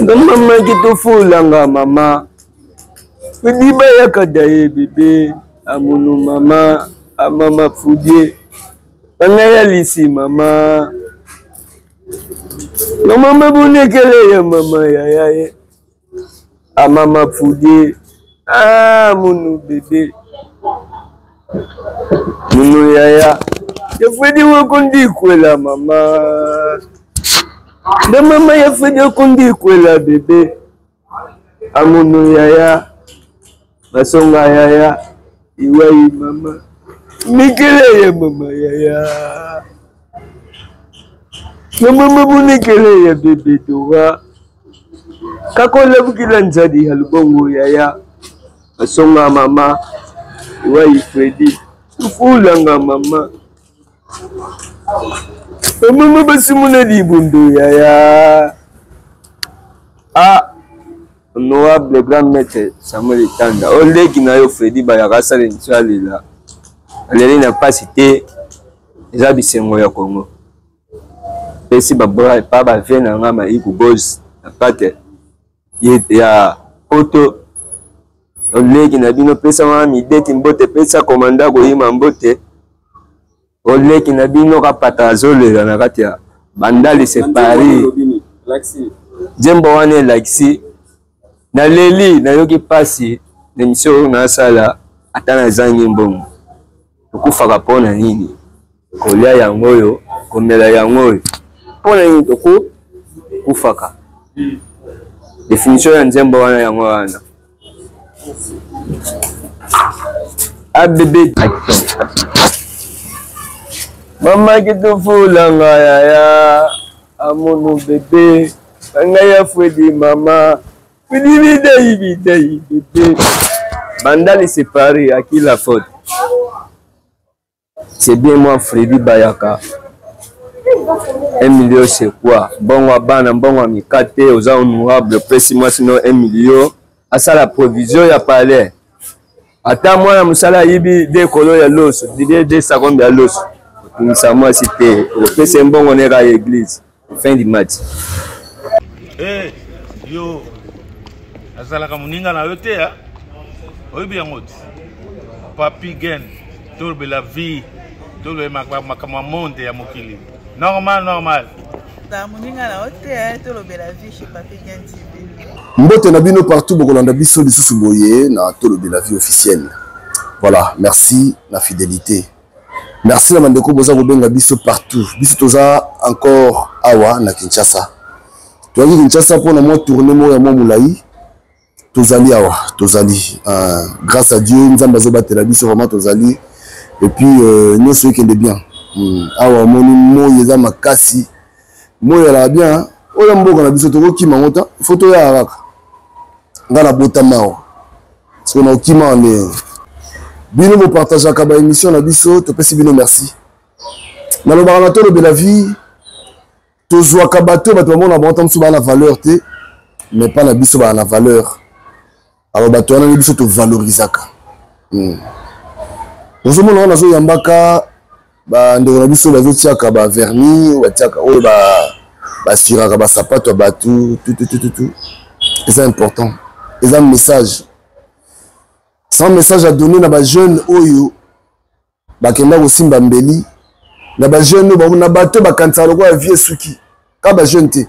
Mama kitofulanga mama. Kudiba ya kadaye bébé. Amono mama. Mama Fudie. Angaya lisi mama. Mama bunekele ya mama ya. Mama Fudie. Mono bébé. Mono yaya. Ya Fudi wakundi kwela mama. De mama ya Fudi wakundi kwela bébé. Amono yaya. Basonga yaya. Iwai mama. Nikele ya mama yaya. Mama bunikele ya bébé Dora. Kakola bukila nzadi halubongo yaya. Basonga mama. Iwai Freddy. Ufulanga mama. Mama basimuna libundo yaya. Honorable grand maître Samuel Tanda. Olé qui n'a eu Freddy Bayakasa l'Insualila. Elle n'a pas cité les abyssements ya Congo. Et si Babra pas bavien na ngama iku boss na pate ya auto. Olé qui n'a bino pesa mami deti mbote pesa komanda ko yima mbote. Olé qui n'a bino kapata zole na katia bandali séparé. Jembo wane laksi. Na leli na yoki pasi l'émission na sala atana zangi mbongo okufaka pona nini kolia yango yo komela yango yo pona nini toko kufaka définition ya nzembo wana yango wana bébé mama kitofulanga yaya amono bébé ngaya Freddy mama. Bandali séparé à qui la faute? C'est bien moi Freddy Bayaka. 1 million c'est quoi? Bon abana bon amikate aux honorables presse moi sinon 1 million. À ça la provision ya palais. Attends moi la musala yibi de kolo ya los, de secondes ya los. Nous sommes cité. C'est bon on est à l'église. Fin du match. Eh yo azalaka muninga na yote ya oyibi yango papi gen tolbe la vie tolbe makama monde ya mokili normal ta muninga na yote tolbe la vie chez papi gen TV mbote na bino partout bokolanda biso lisusu boye na tolbe la vie officielle. Voilà, merci la fidélité, merci na mandeko boza kobenga biso partout biso toza encore awa na Kinshasa. Toza Kinshasa pour na mo tourner mo ya mo mulai. Tozali awa, tozali. Grâce à Dieu, nous avons battu la vie vraiment tozali. Et puis nous ceux qui est bien. Awa moni mo yeza makasi. Mo yala bien. Oya mboka na biso toko ki mangota. Photo ya araka. Ngala bota mao. Parce qu'on a okima on bino mo partager ka ba émission na biso, to pesi bino merci. Na lo ba na to de la vie. Tozwa ka bato bato mo na bonta msu ba na valeur te, mais pas na biso ba na valeur. Alors bato wana ni biso to valorisaka. Ozo mona na zo yambaka ba ndeko na biso bazo tiaka ba vernis, ba tiaka o ba siraka ba sapato bato tout. C'est important. C'est un message. Sans message à donner na ba jeune oyo ba kenda ko simba mbeli na ba jeune ba na bato ba kantsalo kwa vie suki. Ka ba jeune te.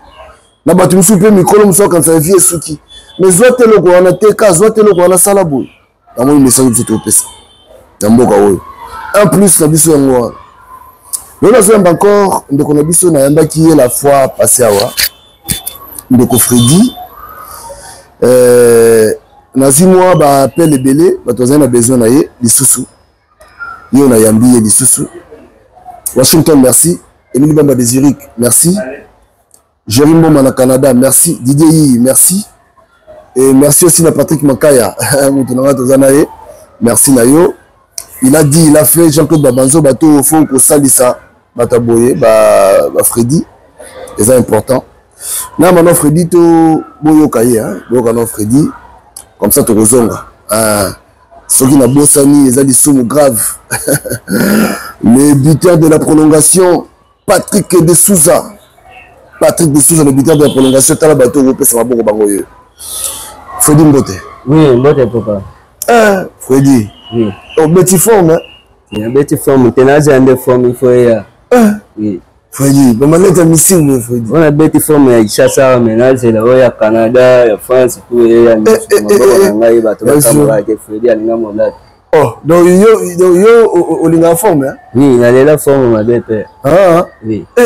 Na bato musu pe mikolo musu kantsalo vie suki. Mais zote loko wana teka zote loko wana sala boy. Na mo message tu to pesa. Na mboka oyo. En plus na biso yango. Nous avons encore ndeko na biso na yamba ki la fois passé awa. Ndeko Freddy nazimwa ba appel ebele bato na besoin na ye lisusu. Yo na yambi ye lisusu. Washington merci. Emile Bamba Désiric merci. Jérémy Mboma na Canada merci. Didier Yi merci. Et merci aussi à Patrick Makaya. Merci Nayo. Il a dit, il a fait Jean-Claude Babanzo, bateau au fond pour Salissa, Bataboye, Freddy. C'est important. Là maintenant Freddy to boyo kaye hein. Boyo Freddy. Comme ça tu rezonga. Ceux qui n'a bossani, ils ont des sommes graves. Le buteur de la prolongation, Patrick de Souza. Patrick Dessous, l'arbitre de la prolongation, t'as la bateau, vous pouvez savoir beaucoup de Freddy Mbote. Oui, Mbote, papa. Ah, Freddy. Oui. Oh, petit forme, hein? Il y a une petite forme, il y a une forme, il faut y aller. Oui. Freddy, on a missile, Freddy. On a une petite forme, il y a Chassa, maintenant, c'est là, il y a Canada, il y a France, il y a Freddy, oh, donc yo, on est en forme, hein? Oui, il a la forme, ma belle père. Ah, oui. Oui,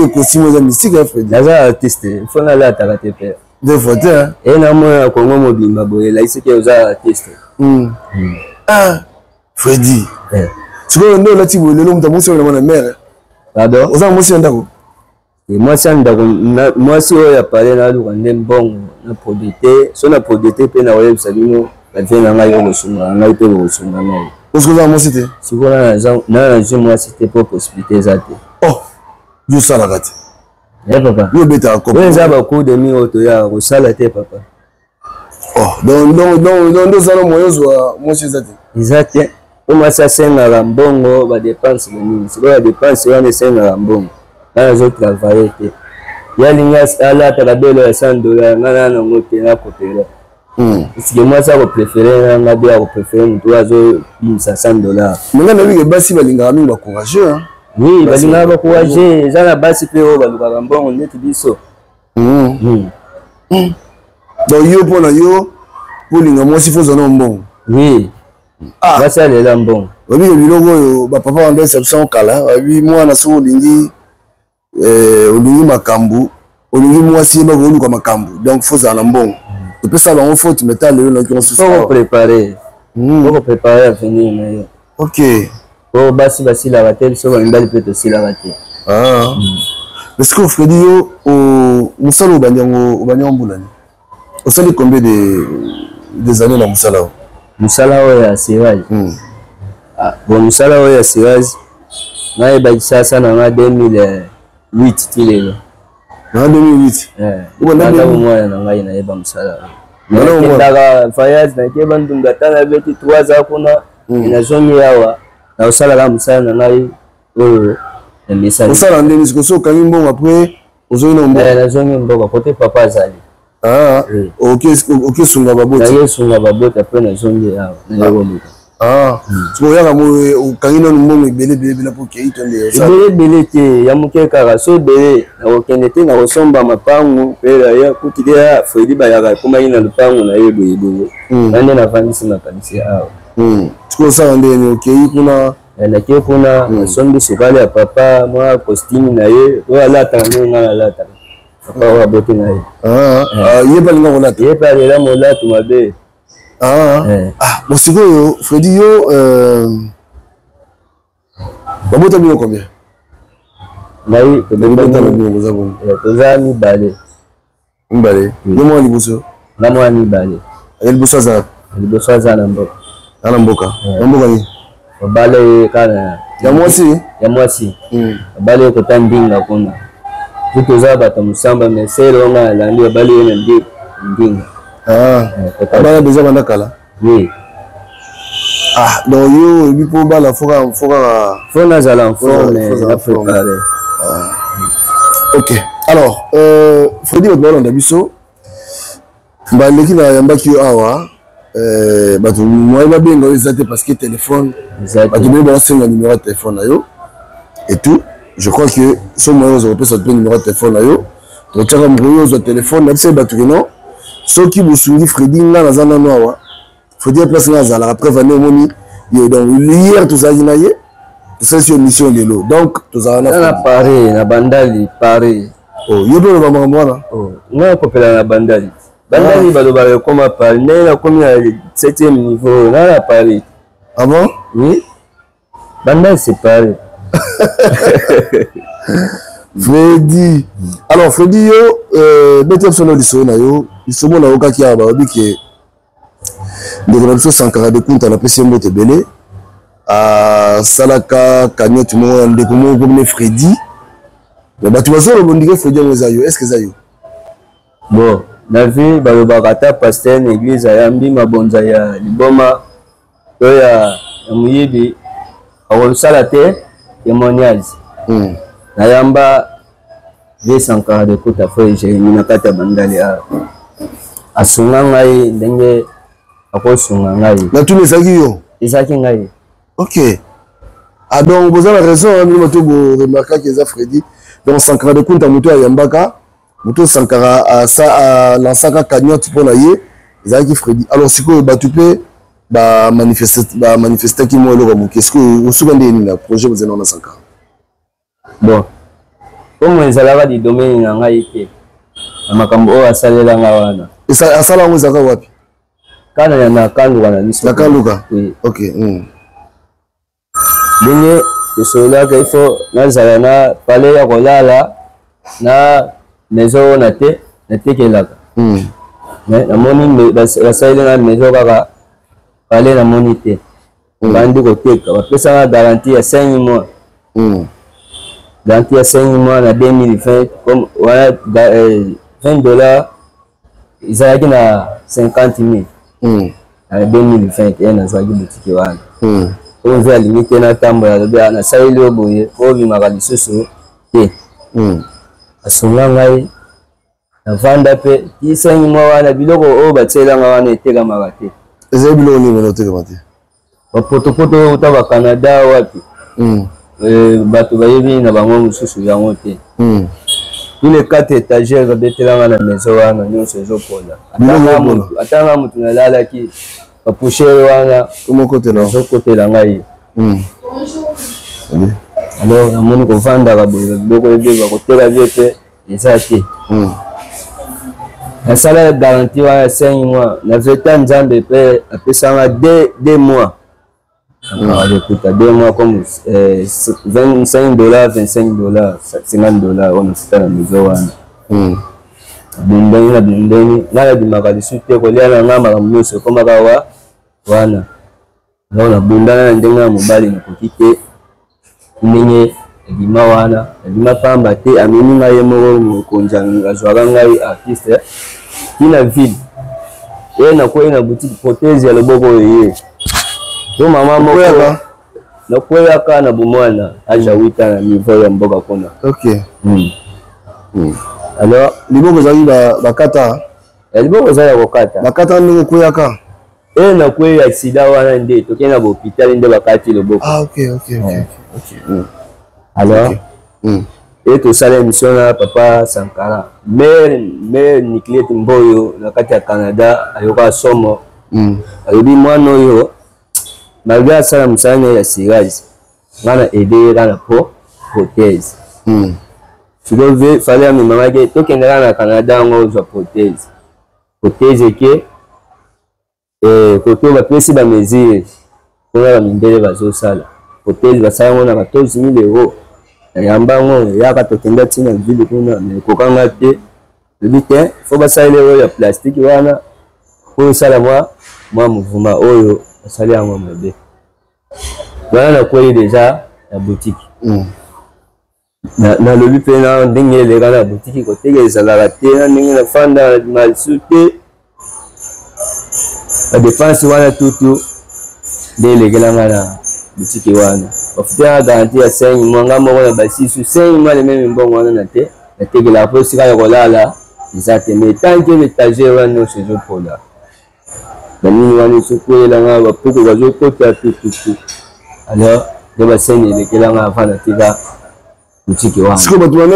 le costume est mystique, hein, Freddy. Là, c'est artiste, il faut aller à ta père. Des photos, hein? Et là, moi, Congo mobile, là, ici, il y a artiste. Ah, Freddy. C'est quoi, nous, là, tu veux, l'homme de monsieur, la mère. Pardon? Vous avez monsieur, d'accord? Et moi, c'est un d'accord. Moi, si on a parlé là, on a bon, on a produit. Si on a produit, puis on a eu ça, la vie n'a pas eu le son, on a eu le son. Où est-ce que vous avez cité? Si vous avez moi, c'était pour possibilité. Oh, je sais la gâte. Eh, papa. Vous êtes à quoi? Vous avez beaucoup de minutes, au salaté, papa. Oh, donc, nous allons moi, chez Zati. Exact. Comment ça, c'est un bongo, va dépenser le mille. C'est quoi la dépense, on est un bongo. Là, je travaille. Il y a l'ingénieur à la table de $100, là, on a copié. Parce que moi, ça, je préfère, on a bien préféré, toi, je $500. Maintenant, oui, les bassi, les gars, courageux, hein? Oui, les gars, courageux. Ils ont la basse, ils ont le bon, on est dit ça. Donc, yo, pour les gars, moi, si faut un bon. Oui. Ah, ça, c'est un bon. Oui, papa, on a exception, kala. Oui, moi, on a souvent dit, on makambu. On dit, moi, si on a makambu. Donc, faut un bon. Tu peux savoir, il faut que tu mettes le qui se faut préparer. Faut préparer à venir. Ok. Faut bassi la rater, so on va peut aussi la rater. Ah. Est-ce que Freddy au Moussala au Banyan Boulani? Au salé combien des années dans Moussala? Moussala ouais à Siraj. Ah, bon Moussala ouais à Siraj. Na e ba ça na 2008 tilé. En 2008. Moi na ngai na eba Moussala. Ndaka Fayaz na ke bantu ngatana beti 3 ans kuna ina zomi yawa. Na usala la Moussala na ngai le message. Moussala ndeni sikoso kangi mbongo après ozoina mbongo. Na zomi mbongo côté papa zali. Ah, ok sunga baboti. Na sunga baboti après na zomi yawa. Na yego luka. Ah, tu vois là moi kangi na mbongo ebele pour qu'il tonde ça. Ebele te ya muke kaka so bele na okendete na kosomba mapangu pela ya kutilia Freddy bayaka kuma ina lupangu na yebo yebo. Nande na vanisi na kanisi awa. Tu vois ça ndeni ok kuna na ke kuna sombi sukali ya papa moi costume na ye to ala tanga na ala tanga. Papa wa bote na ye. Ah, yeba linga ona. Yeba lela mola tu mabe. Ah, bon c'est quoi Freddy yo babota bien combien? Naï, Tozani balé. Balé. Comment on dit na moi ni balé. Elle bosse ça. Elle bosse ça na mboka. Na mboka. Na mboka ni. Balé kana. Ya mwasi. Ya mwasi. Balé ko tandinga kuna. Tuko za bata musamba mais c'est longa la ndio balé na ndinga. Ah. Balé déjà banda kala. Oui. Ah, donc yo il faut bala faut na zala forme na préparer. OK. Alors, Freddy on a biso. Ba leki na yambaki awa batu moi ba benga ezate parce que téléphone batu be ba senga numéro de téléphone na yo et tout. Je crois que ce moyen vous avez peut numéro de téléphone na yo. Donc tu as mon zo téléphone na c'est batu non. Ce qui vous suit Freddy nga na zana no awa. Freddy place na zala après venir moni donc hier tout ça dinaye. C'est sur mission de l'eau. Donc tout ça na Paris na bandali Paris. Oh, yo be ba mwana. Oh, nga kopela na bandali. Bandali baloba comme à Paris, mais là comme à 7e niveau, là à Paris. Ah bon? Oui. Bandali c'est Paris. Freddy. Alors Freddy yo bete sono liso na yo, liso mona oka ki aba obi ke de la biso Sankara de Kunta na pesi mbote belé. A salaka cagnotte mo ndeko mo comme Freddy. Mais bah tu vas sur le Freddy Mozayo, est-ce que ça yo? Bon, la vie balobakata pasteur l'église ayambi mabonza ya liboma to ya muyibi awolusala te témoignage. Nayamba ve Sankara de Kota foi Jérémie na kata bandali a sunga ngai ndenge akosunga ngai na tuni ezalaki yo ezalaki ngai. Ok. Ah donc vous avez raison, vous remarquez que Freddy donc Sankara de Kunta moto ayambaka moto Sankara a lancé ka cagnotte pour naie ezalaki Freddy. Alors siko batupé ba manifester ki mo eloko moke est-ce que vous souvenez ni projet vous avez na Sankara? Bon. Comme ezalaka di domaine na ngai te. Makambo o asalela nga wana. Esa asala ngo zaka wapi? Kana na kanduka na biso. Na kanduka. Oui. OK. Dinge tosola ke ifo nazala na pale ya kolala na mezo na te na tekelaka. Mais na moni basaile na mezo kaka pale na moni te. Bandi ko teka bapesa na garantie ya 5 mois. Garantie ya 5 mois na 2020 comme voilà $20 izalaki na 50 000. Na 2021 nazalaki boutique wana. On veut limiter na tambo ya lobe na saili oboye obimaka lisusu te. Asunga ngai na vanda pe kisenyi mwa wana biloko oyo batielanga wana etekamaka te. Ezali biloko nini banatekama te? Bapotopoto uta ba Canada wapi bato bayebi na bango mosusu yango te. Tous les 4 étagères babetelanga na maison wana nyonso ezopola. Atanga mutu nalalaki bapouchere wana ezokotela ngai. Alors namoni kovandaka boye biloko ebe bakotela bie mpe eza te. Nasala garantie wana 5 mois na veta nzambe mpe apesanga 2 mois. Écoute, 2 mois comme $25, $25, $50 on a la maison wana. Bindeni na bimaka lisu te kolia na ngama kamuso koma kawa wana. Na bundana ndenge na mobali na kokite ndenge ebima wana ebima pamba te amini ngai moko konjanga zwaka ngai artiste kina vide na ko na boutique prothèse ya loboko yeye to mama moko na koyaka na bomwana aja 8 ans na niveau ya mboka kuna. OK. Alors liboko zali bakata liboko zali kokata bakata ndenge koyaka na koya accident wana nde tokena na hôpital nde bakati loboko. Ah OK. Alors et tout ça l'émission na papa Sankara mère Nicolette Mboyo na kati ya Canada ayoka somo alobi mwana oyo malgré asala musana ya sirage ngana aider na prothèse. Tu fallait à mes mamans que tout qui est Canada on a prothèse que côté va précis ba mesure pour la mindele bazo sala prothèse va ça on a 14 000 €. Yamba ngo ya ka tokenda tina ville kuna mais kokanga te le but faut ba ça les ya plastique wana pour sala moi mouvement oyo sala yango mabe wana ko déjà la boutique. Na lobi pe na ndenge le kana boutique ko tegeza la te na ndenge na fanda malsute la dépense wana tutu de le gelanga na boutique wana ofta garantie ya 5 mois ngamo na basi su 5 mois le même bon wana na te na tegela po sika ya kolala izate mais tant que l'étagère wana se zo pola bani wana su kwela ngaba poko bazo kota tutu alors de baseni le gelanga afana tika boutique wana siko bato wana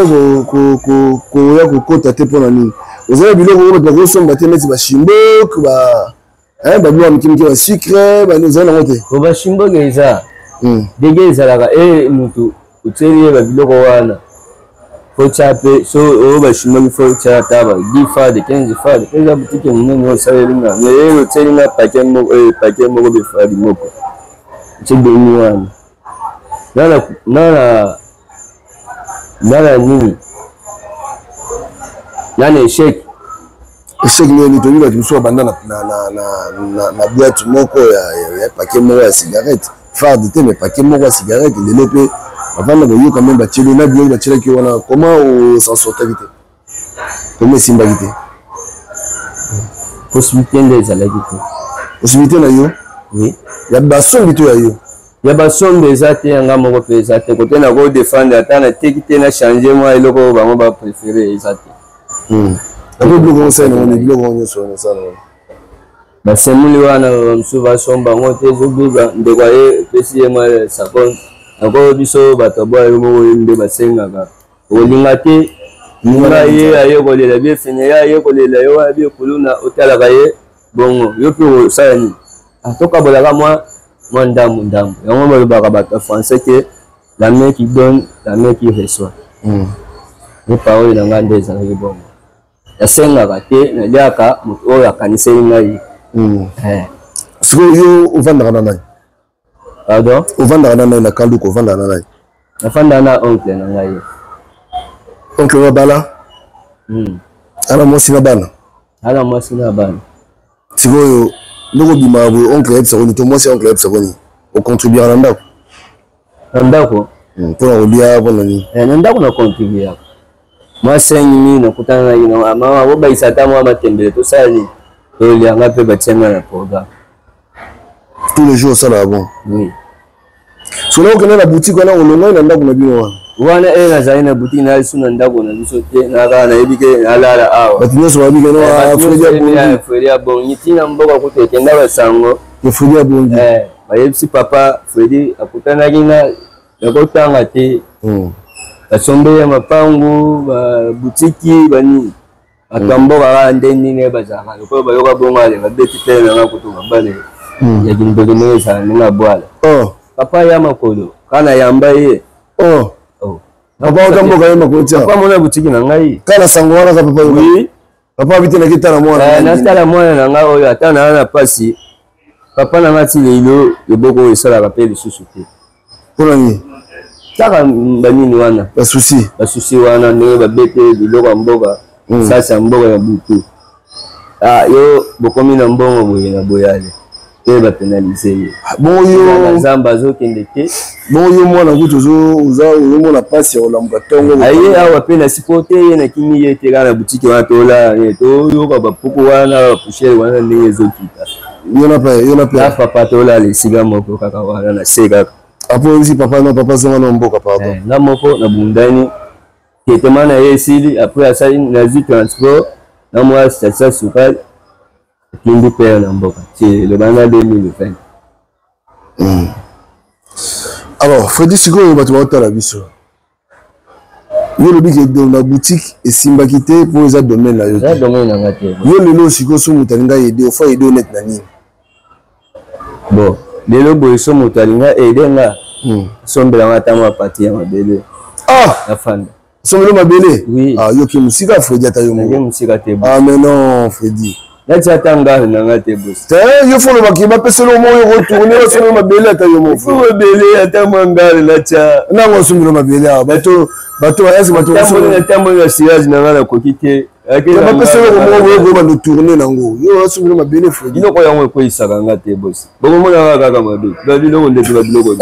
koya kokota te mpona nini ozala biloko oyo bato bakosomba te neti bashimboke babloa mikemike ba sucre ozala nango te ko bashimboke eza ndenge ezalaka mutu otyeli ye babiloko wana fo tya mpe so oyo bashimboki fo tya ata ba 10 fade 15 fade eza boutique monene osalelinga mais otyelinga paquet moko befadi moko otye demi wana nana nini nana échec nini toyebi bato mosusu babanda na boîte moko ya paquet moko ya cigarette farde te mais paquet moko ya cigarette lelo mpe bavanda boyoka me batieli na biloko batielaki wana comment osan sortaki te comment esimbaki te possibilité nde ezalaki te possibilité na yo oui ya basombi to ya yo ya basombe eza te yanga moko mpe eza te kote na kodefendre ata nateki te na change mwa eloko bango bapréféré eza te apo biloko osala nango biloko nyonso osala nango basemuli wana mosusu basomba yango te ezobiba ndeko aye epesi ye mwa sakonde yango biso bato boya yo moko nde basengaka okolinga te ninga ye aye kolela biefene ye aye kolela yo wana biekuluna otalaka ye bongo yo mpe osala nini tokabolaka mwa ndambu yango balobaka bato ya français ke la main qui donne la main qui reçoit ni parole na nga nde ezalaki bongo nasengaka te naliaka moto oyo akaniseli ngai sikoyo yo ovandaka na nani pardon ovandaka na nani na kanduka ovandaka na nani nafandaka na oncle na ngai oncle mabala ana mwasi na bana ana mwasi na bana sikoyo ndoko bima boye oncle ayebisa koni to mwasi oncle ayebisa koni ocontribuaka na ndako na ndako mpona kolia mpona nini na ndako na contribuaka mwa 5000 nakutana na ye mama bobaisa ata mwa matembele tosala nini tolianga mpe batianga na programme tous les jours osalaka bon oui sona okende na boutique wana olongai na ndako na bino wana nazali na boutique nalisu na ndako na biso te nakaka nayebi ke nalala awa bato nyonso babi keno fredi abongi ntina mboka kuta ekenda basango fredi abongi bayebisi papa fredi akutanaki na nakotanga te basombe ya mapangu babutiki banini bato ya mboka kaka nde nini bazalaka lokoyo bayoka bongo ale babeti tele nanga kutu babale ya kindoko ndenge ezala ndenge abwala papa ya makolo kana yamba ye papa ota mboka ye makolo tia papa mona butiki na ngai kana sango wana ka papa yoka papa abitelaki tala mwana natala mwana na ngai oyo ata naa na pasi papa na ngai ti leilo loboko oyo esalaka mpe lisusu te mpona nini kaka banini wana basusi wana ndenge babete biloko ya mboka sasi ya mboka ya butu yo bokomi na mbongo boye na boyale mpe bapenalize ye nzambe azokende te bongo yo mwana kutu ozomona mpasi ya kolamuka ntongo aye awa mpe na siko te ye nakimi ye te kaka na butiki wana tolala toyoka bapuku wana bapushere wana ndenge ezokita yona pe papa tolala esika moko kaka wana na se kaka apo oyebisi papa no papa zonga na mboka pardon nga moko na bundani tetema na ye esili apres asali nazwi transport na mwa station sukali akindi pere na mboka ti lobanga 2020 alors fredi sikoyo bato baotala biso yo lobi ke na boutique esimbaki te mpo eza domaine na yo te domaine nanga te yo lelo sikoyo so moto alinga yede ofa yede onete na nini bon lelo boye so moto alinga ede nga sombelanga ata mwa pati ya mabele nafanda sombelo mabele oui yo ke mosika fredi ata yo moko mosika te mais non fredi nati ata ngari nanga te bosi te yo fo lobaki bapeselo mo yo retourne osombelo mabele ata yo moko fo mabele ata mwa ngari natia nango osombelo mabele awa bato ayasi batambo ya sirage nanga nakoki te bapeselo mo bando tourne nango yo osombelo mabele fredi biloko yango ekweyisaka nga te bosi bokomonaka kaka mabe babiloko nde mpe babiloko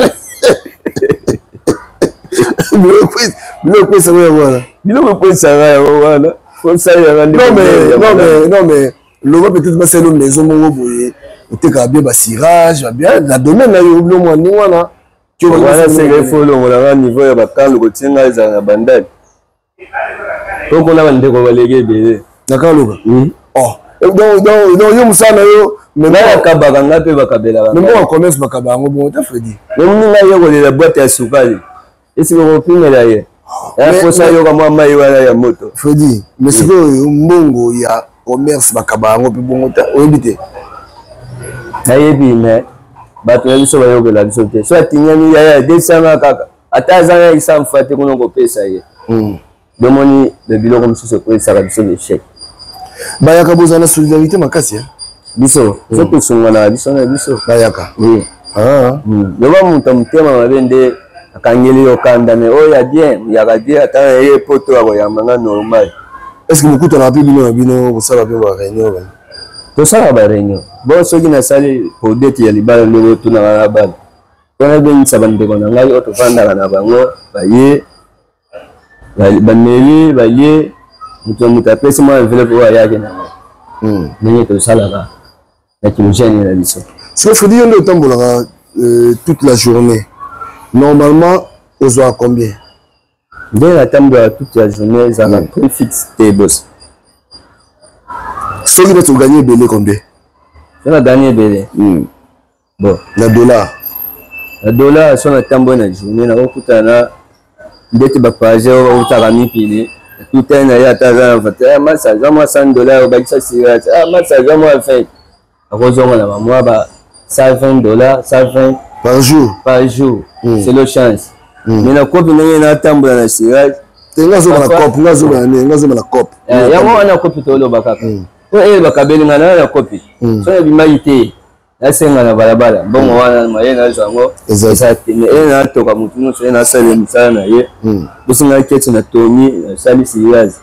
biloko ekweyisaka yango wana biloko ekweyisaka yango wana non mais loba peut-être basala maison moko boye otekaka bien basirage babien na domaine na yo bilo mwa ndenge wana wana seka ifo olongolanga niveau ya bakalo kotienga ezala na bandali tokona bandeko baleki ebele nakaloka donc yo mosala na yo bakabaka nga mpe bakabelaka memo commerce bakaba yango bon ta fredi omoninga ye kolela boite ya sukali esika kopimela ye yaposa yoka mwa mai wana ya moto fredi mais sikoyo mbongo ya commerce bakaba yango mpe bongo ta oyebi te nayebi me bato na biso bayokela biso te so atinyami yaya desanga kaka ata azanga isamfa te kuna kopesa ye domoni bebiloko mosusu ekoyesaka biso l'échec bayaka bozala na solidarité makasi biso so tosungana biso na biso bayaka loba moto ya motema mabe nde akangeli yo kanda me oyo ya bien yaka bien ata na ye poto akoyambanga normal est ce que mokutana mpe bino na bino kosala mpe baréunion tosala baréunion bo soki nasali podete ya libala ndenge otunaka na bana mpona bengisa bandeko na ngai oyo tovandaka na bango baye bameli baye moto apesi mwa enveloppe oyo ayaki na ngai ndenge tosalaka na kilogene na biso siko fredi yo nde otambolaka toute la journée. Normalement, aux à combien? Dès la table de toute la journée, ça va prix fixe tes boss. Ceux qui vont gagner belé combien? Ça va gagner belé. Bon. La dollar. La dollar, sur la table de la journée, on a dès que tu vas au tarami pili, tout est à ta zone, massage, moi $100, au bac ça cigarette, massage, moi fait. À cause de moi, $120, 120 par jour. Par jour, c'est le chance. Mais la coupe, il y a un tambour dans la cigarette. Tu as la coupe, tu as la coupe. Il y a une coupe de l'eau, il y a une coupe. So ya bimaite yasenga na balabala bongo wana maye na zango exactement et na toka mutu no so na sale misala na ye businga kete na tomi sali serious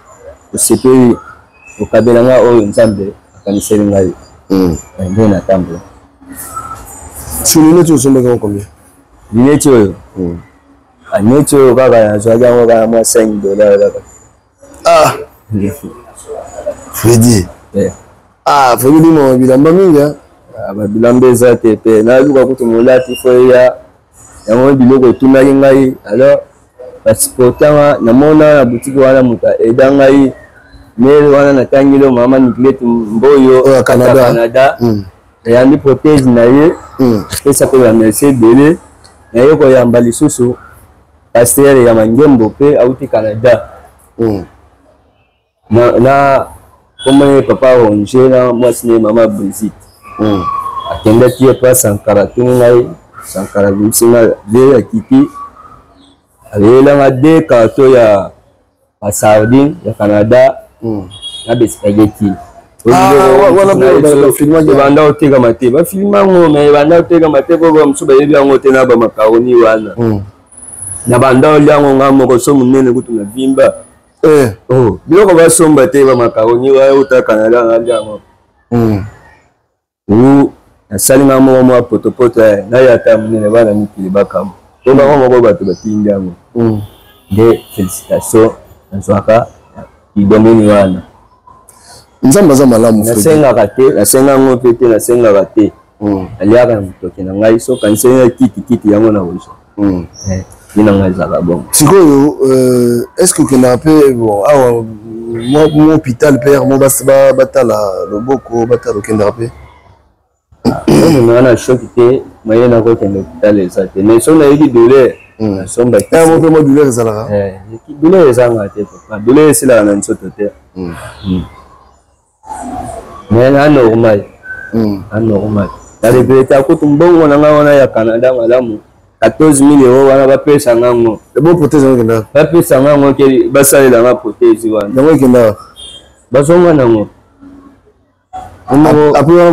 osepeli okabela nga oyo nzambe akaniseli ngai ndio na tambo sur les notes sont bien combien lunette oyo anete oyo kaka ya zwa yango kaka ma $5 kaka ah Freddy ah Freddy mo bilamba mingi babilamba eza te pe naluka kutu molati fo ya yango biloko etunaki ngai alors pasipotanga namona na butiki wana moto eda ngai mail wana natangilo mama Nicolette Mboyo Canada eyambi protège na ye apesa mpe bamerci ebele na ye koyamba lisusu paster ya mangembo mpe auti Canada na komone papa Ronge na mwasi ne mama Brigitte akendaki ye pa Sankara tungu ngai Sankara bisinga de ya kiki alelanga de karto ya sardine ya Canada na bespaghetti banda oteka mate bafilima ngo me banda oteka mate poko mosusu bayebi yango te na bamakaroni wana na banda olia yango nga moko so monene kutu na vimba biloko basomba te bamakaroni wana uta Canada nalia yango nasali nga moko mwa potopoto naye ata monene bana mikili bakamo to bango moko bato batindi yango nde félicitation nazwaka idomini wana nzambe aza malamu nasengaka te nasengango mpe te nasengaka te aliaka na motoki na ngai so kanisenga kiti yango na ozo bina ngai ezaka bongo sikoyo est-ce que okendaka mpe bon awa mo hôpital père mo batala loboko batala okendaka mpe wana shoki te maye nakokende hôpital eza te mais so nayebi douleur nasomba te mo mpe mo douleur ezalaka douleur ezanga te papa douleur esilaka na nzoto te mais anormal na regrete akutu mbongo na ngai wana ya Canada malamu 14 000 € wana bapesa ngango ebo protège yango ekendaka bapesa ngango ke basalela nga protège wana yango ekendaka bazonga nango après wana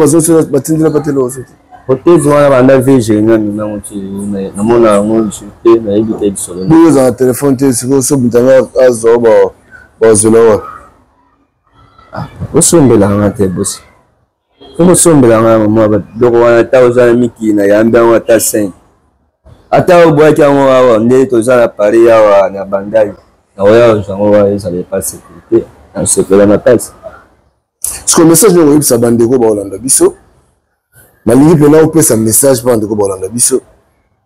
batindela patela oso te protège wana banda vege nani nango ti namona yango lisu te nayebi te lisolo boyo ozala telefone te sikoyo so mutanga azwa bazwela wa osombelanga te bosi osombelanga mama biloko wana ata oza na mikili na yambi yango ata 5 ata obwaki yango awa nde toza na pari awa na bandai na oya ozango wa ezala epa sécurité nasepela makasi siko message noko oyebisa bandeko baolanda biso nalingi mpena opesa message mpo bandeko baolanda biso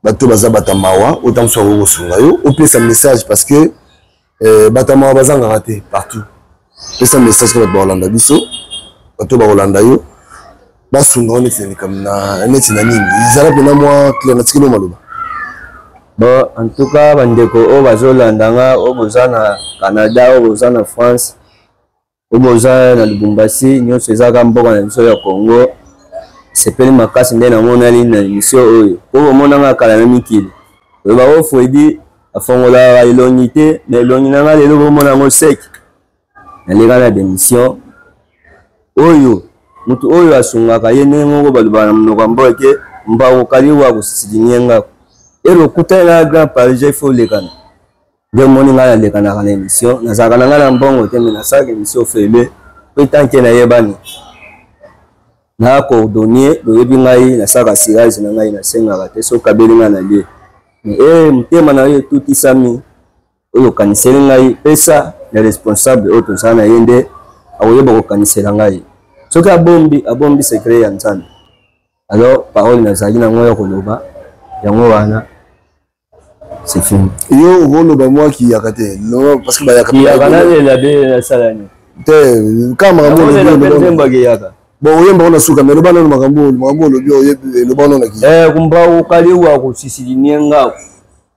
bato baza batamawa ota mosu ako kosunga yo opesa message parce que batamawa bazangaka te partout pesa message mpo bato baolanda biso bato baolanda yo basunga o neti na nini ezala mpena mwa clair natikeli o maloba bon en tout cas bandeko oyo bazolandanga oyo boza na Canada oyo boza na France oyo boza na Lubumbashi nyonso ezaka mboka na biso ya Congo sepeli makasi nde namonali na émission oyo po bomonanga kala na mikili oyeba oyo Fredi afongolaka elongi te na elongi nanga lelo bomona yango seki naleka na démission oyo mutu oyo asungaka ye ndenge moko balobaka na monoko ya mboka ke mbakokali wa kosisili ngako elokutani na grand parisien il faut lekana nde moni ngai nalekanaka na émission nazalaka na ngai na mbongo te me nasalaka émission fele mpe tanke nayebani na coordonnier loyebi ngai nasalaka sirage na ngai nasengaka te so kabeli ngai na lie motema na yo etutisami oyo okaniseli ngai pesa ya responsable oyo tozala na ye nde akoyeba kokanisela ngai soki abombi secret ya nzambe alors parole nazali nango ya koloba yango wana c'est fini yo oloba moi ki yaka te parce que bayaka na lela be na salani te kama makambo yaka bon oyemba ona suka mais loba no makambo olobi oyebi loba no naki kumba ukaliwa kusisilininga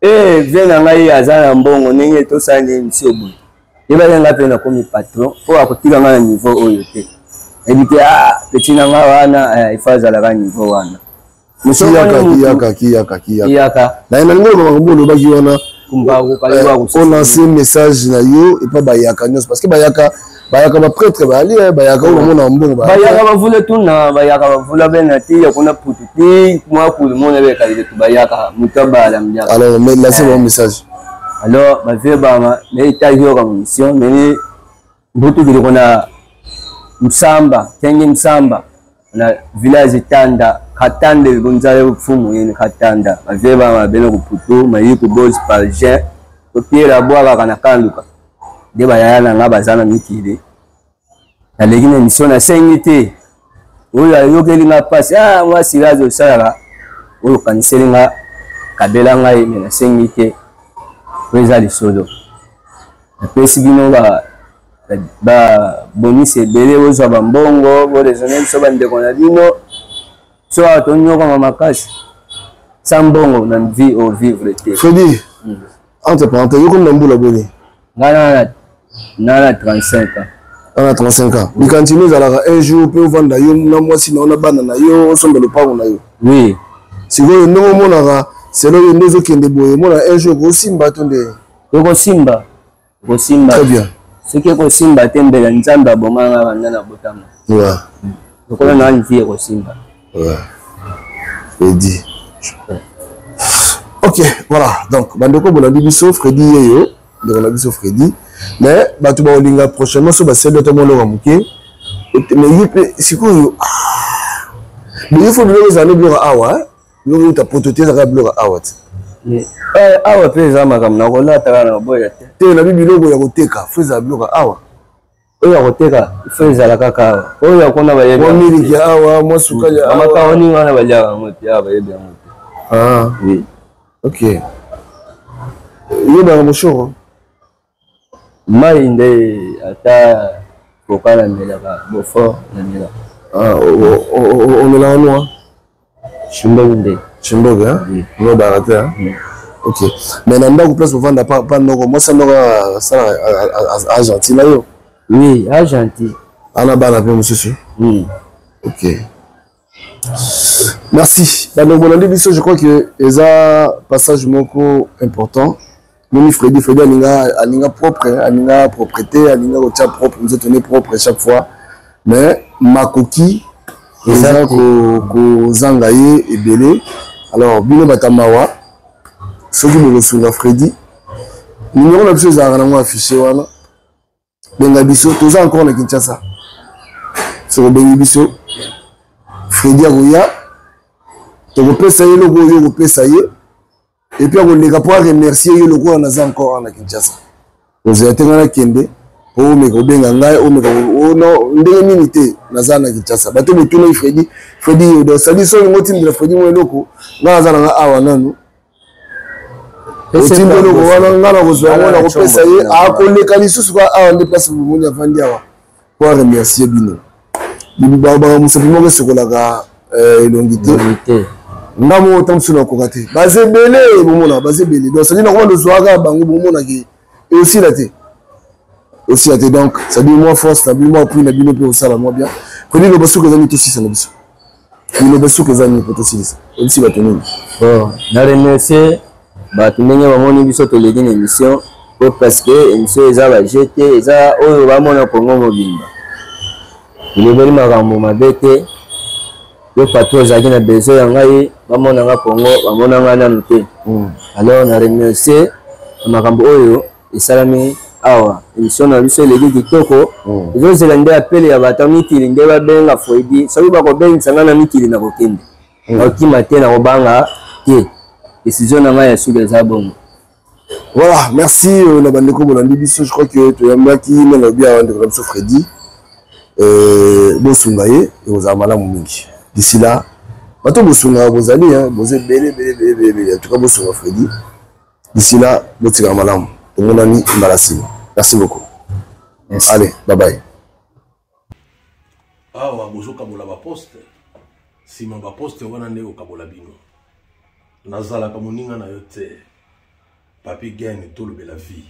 vena ngai aza na mbongo ndenge tosala émission boye yebalenga mpe nakomi patron po akotika nga na niveau oyo te ebi te petit na nga wana ifo azalaka niveau wana kiyaka na nalingi oloba makambo olobaki wana olance message na yo epa bayaka nyonso parce que bayaka baprêtre bali bayaka oyo bamona mbongo bayaka bavula tuna bayaka bavula bena ti yakuna putu ti mwa kulu mona bekalile tu bayaka mutu abala mbiaka alors mais lancez mon message alors bavie bama neitayoka mu mission meni mbutu kili kona msamba kenge msamba na village tanda katanda gonzale ufumu yeni katanda bavie bama bena kuputu mayi ku boss par jean to piera bwa kana kanduka de bayana nga bazana mikile na legine mission na sengite oyo ayokeli nga pasi mwa sirazo sala oyo kaniseli nga kabela nga yeme na sengite oza lisolo apesi bino ba bonisi ebele ozwa bambongo borezone biso bandeko na bino so atonyokama makasi sa mbongo na vie au vivre te Fredi entre parenthèses yo comme na mbula boni nga na 35 ans ana 35 ans likantini ezalaka un jour mpe ovanda yo na mwasi na ona bana na yo osomba lopango na yo oui sikoyo ndenge omonaka selo yo nde ezokende boye omona un jour kosimba to nde kosimba très bien soki kosimba te mbela nzambe abomanga banda na botama lokola na vie ekosimba Fredi ok voilà donc bandeko bolandi biso Fredi yeyo ndeko na biso Fredi mais bato baolinga prochainement so baseli ata moloko moke mais ye mpe sikoyo mais il faut biloko ezala biloko awa biloko yuta poto te ezaka biloko awa te awa mpe eza makambo na kolataka na boya te te na biloko ya koteka fo ezala biloko awa oyo ya koteka fo ezala kaka awa oyo yakona bayebi mwa miliki ya awa mwa sukali ya awa amakaoni wana baliaka yango te awa bayebi yango te oui ok yebaka moshoro mai nde ata koka namelaka bofort namelaka omelaka noa chimbogo nde chimbogo nobaka te ok mais na ndako place ovanda pa ndoko mwasi ndoko asala argentine na yo oui argentine ana bana mpe mosusu ok merci bandeko bolandi biso je crois que eza passage moko important moni Fredi alinga propre alinga propreté alinga kotia propre nzoto ne propre chaque fois mais makoki eza kozanga ye ebele alors bino batamawa soki bokosunga Fredi numéro na biso ezalaka nango affiché wana benga biso toza encore na Kinshasa soko bengi biso Fredi akoya tokopesa ye eloko oyo okopesa ye epuis akoleka mpo aremercier ye lokola naza encore na Kinshasa ozala te nga nakende po omeka obenga ngai omeka ndenge nini te naza na Kinshasa bato botuna Fredi yodo sadi so olingo otindela Fredi mo eloko nga naza nanga awa nanu otinda eloko wana nga na kozwa yango na kopesa ye akoleka lisusu ka awa nde place bomoni avandi awa po aremercier bino bakamusapi moko esokolaka elongi te ndamo otambusu nakoka te baza ebele bomona baza ebele donc sadi nakoma dozwaka bango bomonaki eosila te donc sadi mwa force na bino mwa appui na bino mpe osala mwa bien koni loba soki ezani tosisa na biso liloba soki ezani po tosilisa ebisi bato nini na remercier bato ndenge bamoni biso toleki na émission po parce que émission eza baje te eza oyo bamona kongo mobimba elobeli makambo mabe te yo patro ozalaki na besoin ya ngai bamonanga kongo bamonanga nanu te alors na remercier makambo oyo esalami awa émission na biso eleki kitoko ezozela nde apele ya bato mikili nde babenga Fredi soki bakobengisa ngai na mikili na kokende nakokima te nakobanga te décision na ngai ya suki eza bongo voilà merci na bandeko bolandi biso je crois que toyambaki ndenge obi awa ndeko na biso Fredi bosunga ye ekozala malamu mingi d'ici là bato bosunga bozali boze bele en tout cas bosunga Freddy d'ici là botika malamu tomonani mbalasima merci beaucoup allez bye bye awa bozokabola baposte nsima baposte wana nde okabola bino nazalaka moninga na yo te papi gene tolobela vie